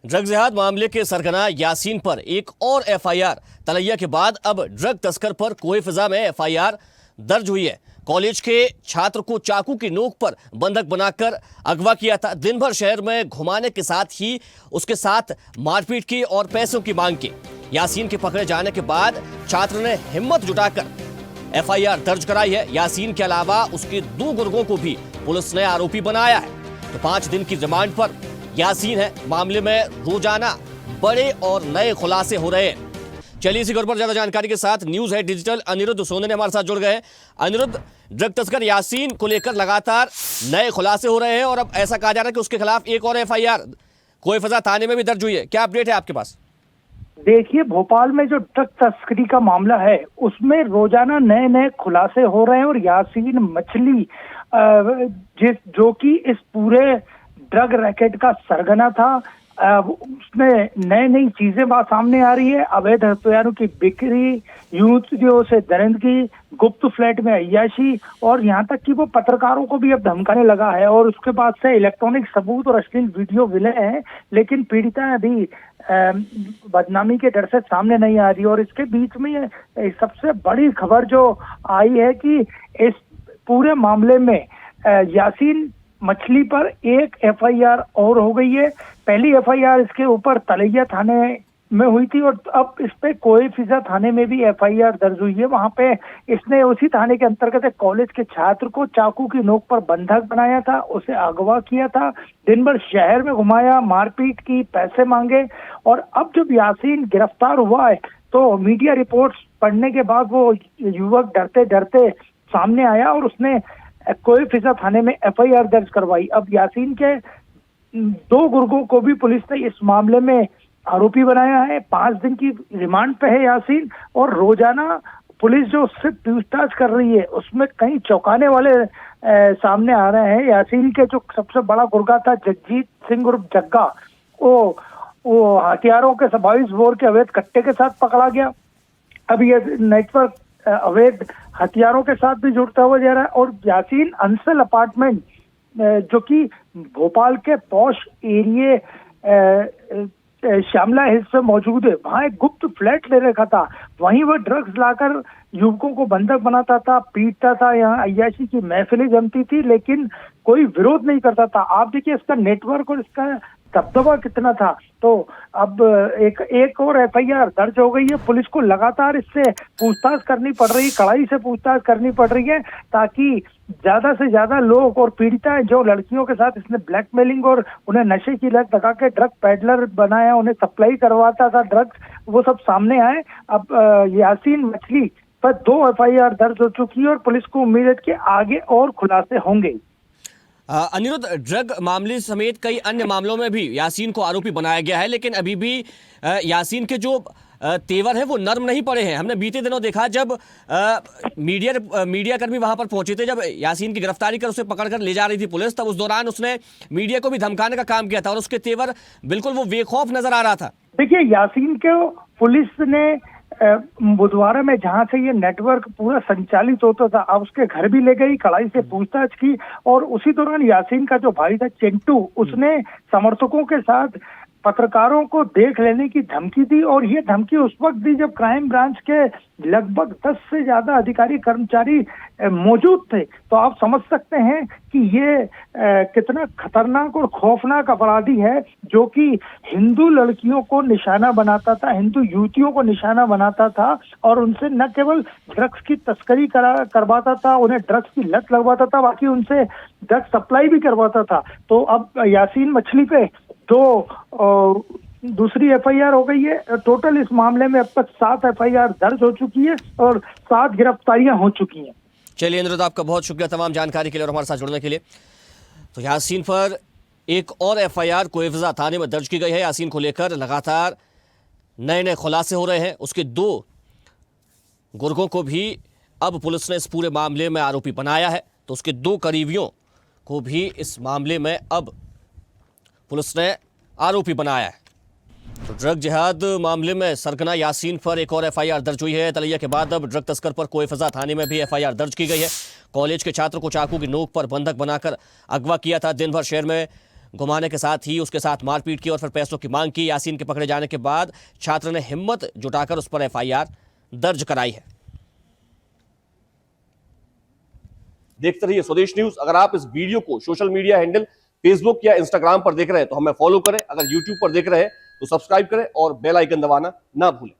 Drug जिहाद मामले के सरगना यासीन पर एक और एफआईआर तलैया के बाद अब ड्रग तस्कर पर कोई फिजा में एफआईआर दर्ज हुई है। कॉलेज के छात्र को चाकू की नोक पर बंधक बनाकर अगवा किया था। दिन भर शहर में घुमाने के साथ ही उसके साथ मारपीट की और पैसों की मांग की। यासीन के पकड़े जाने के बाद छात्र ने हिम्मत जुटाकर एफआईआर दर्ज कराई है। यासीन के अलावा उसके 2 गुर्गों को भी पुलिस ने आरोपी बनाया है। तो 5 दिन की रिमांड पर यासीन है। मामले में रोजाना बड़े और नए खुलासे हो रहे हैं। चलिए इसी खबर पर ज्यादा जानकारी के साथ न्यूज है डिजिटल अनिरुद्ध सोने ने हमारे साथ जुड़ गए हैं। अनिरुद्ध, ड्रग तस्कर यासीन को लेकर लगातार नए खुलासे हो रहे हैं और अब ऐसा कहा जा रहा है कि उसके खिलाफ एक और एफआईआर कोईफजा थाने में भी दर्ज हुई है। क्या अपडेट है आपके पास? देखिए, भोपाल में जो ड्रग तस्करी का मामला है उसमें रोजाना नए नए खुलासे हो रहे हैं और यासीन मछली जो कि इस पूरे ड्रग रैकेट का सरगना था, उसमें नई नई चीजें सामने आ रही है। अवैध हथियारों की बिक्री, युवतियों से दरिंदगी, गुप्त फ्लैट में अय्याशी और यहाँ तक कि वो पत्रकारों को भी अब धमकाने लगा है। और उसके बाद से इलेक्ट्रॉनिक सबूत और अश्लील वीडियो मिले हैं, लेकिन पीड़िता अभी बदनामी के डर से सामने नहीं आ रही। और इसके बीच में ये सबसे बड़ी खबर जो आई है कि इस पूरे मामले में यासीन मछली पर एक एफआईआर और हो गई है। पहली एफआईआर इसके ऊपर तलैया थाने में हुई थी और अब इस पे कोईफिजा थाने में भी एफआईआर दर्ज हुई है। वहां पे इसने उसी थाने के अंतर्गत एक कॉलेज के छात्र को चाकू की नोक पर बंधक बनाया था, उसे अगवा किया था, दिन भर शहर में घुमाया, मारपीट की, पैसे मांगे। और अब जब यासीन गिरफ्तार हुआ है तो मीडिया रिपोर्ट्स पढ़ने के बाद वो युवक डरते डरते सामने आया और उसने कोईफिजा थाने में एफआईआर दर्ज करवाई। अब यासीन के 2 गुर्गों को भी पुलिस ने इस मामले में आरोपी बनाया है। 5 दिन की रिमांड पे है यासीन और रोजाना पुलिस जो उससे पूछताछ कर रही है उसमें कई चौंकाने वाले सामने आ रहे हैं। यासीन के जो सबसे बड़ा गुर्गा था जगजीत सिंह उर्फ जग्गा, वो हथियारों के 22 बोर के अवैध कट्टे के साथ पकड़ा गया। अब ये नेटवर्क अवैध हथियारों के साथ भी जुड़ता हुआ जा रहा है। और यासीन अंसल अपार्टमेंट जो कि भोपाल के पॉश एरिए श्यामला हिल्स में मौजूद है, वहां एक गुप्त फ्लैट ले रखा था। वहीं वह ड्रग्स लाकर युवकों को बंधक बनाता था, पीटता था, यहाँ अय्याशी की महफिलें जमती थी, लेकिन कोई विरोध नहीं करता था। आप देखिए इसका नेटवर्क और इसका दबदबा कितना था। तो अब एक और एफआईआर दर्ज हो गई है। पुलिस को लगातार इससे पूछताछ करनी पड़ रही है, कड़ाई से पूछताछ करनी पड़ रही है, ताकि ज्यादा से ज्यादा लोग और पीड़िता जो लड़कियों के साथ इसने ब्लैकमेलिंग और उन्हें नशे की लत लगा के ड्रग पेडलर बनाया, उन्हें सप्लाई करवाता था ड्रग्स, वो सब सामने आए। अब यासीन मछली पर 2 एफआईआर दर्ज हो चुकी है और पुलिस को उम्मीद है कि आगे और खुलासे होंगे। अनिरुद्ध, ड्रग मामले समेत कई अन्य मामलों में भी यासीन को आरोपी बनाया गया है, लेकिन अभी भी यासीन के जो तेवर है वो नर्म नहीं पड़े हैं। हमने बीते दिनों देखा जब मीडिया कर्मी वहां पर पहुंचे थे, जब यासीन की गिरफ्तारी कर उसे पकड़कर ले जा रही थी पुलिस, तब उस दौरान उसने मीडिया को भी धमकाने का काम किया था और उसके तेवर बिल्कुल वो बेखौफ नजर आ रहा था। देखिए, यासीन को पुलिस ने बुधवार में जहां से ये नेटवर्क पूरा संचालित होता था, अब उसके घर भी ले गई, कड़ाई से पूछताछ की। और उसी दौरान यासीन का जो भाई था चिंटू, उसने समर्थकों के साथ पत्रकारों को देख लेने की धमकी दी। और ये धमकी उस वक्त दी जब क्राइम ब्रांच के लगभग 10 से ज्यादा अधिकारी कर्मचारी मौजूद थे। तो आप समझ सकते हैं कि ये कितना खतरनाक और खौफनाक अपराधी है, जो कि हिंदू लड़कियों को निशाना बनाता था, हिंदू युवतियों को निशाना बनाता था और उनसे न केवल ड्रग्स की तस्करी करवाता था, उन्हें ड्रग्स की लत लगवाता था, बाकी उनसे ड्रग्स सप्लाई भी करवाता था। तो अब यासीन मछली पे दूसरी एफआईआर हो गई है। टोटल इस मामले में अब तक 7 एफआईआर दर्ज हो चुकी है और 7 गिरफ्तारियां हो चुकी हैं। चलिए अनिरुद्ध, आपका बहुत शुक्रिया तमाम जानकारी के लिए और हमारे साथ जुड़ने के लिए। तो यासीन पर एक और एफआईआर कोईफजा थाने में दर्ज की गई है। यासीन को लेकर लगातार नए नए खुलासे हो रहे हैं। उसके 2 गुर्गों को भी अब पुलिस ने इस पूरे मामले में आरोपी बनाया है। तो उसके 2 करीबियों को भी इस मामले में अब पुलिस ने आरोपी बनाया है। तो ड्रग जिहाद मामले में सरगना यासीन पर एक और एफआईआर दर्ज हुई है। तलैया के बाद अब ड्रग तस्कर पर कोईफजा थाने में भी एफआईआर दर्ज की गई है। कॉलेज के छात्र को चाकू की नोक पर बंधक बनाकर अगवा किया था, दिन भर शहर में घुमाने के साथ ही उसके साथ मारपीट की और फिर पैसों की मांग की। यासीन के पकड़े जाने के बाद छात्र ने हिम्मत जुटाकर उस पर एफआईआर दर्ज कराई है। देखते रहिए स्वदेश न्यूज। अगर आप इस वीडियो को सोशल मीडिया हैंडल फेसबुक या इंस्टाग्राम पर देख रहे हैं तो हमें फॉलो करें। अगर यूट्यूब पर देख रहे हैं तो सब्सक्राइब करें और बेल आइकन दबाना ना भूलें।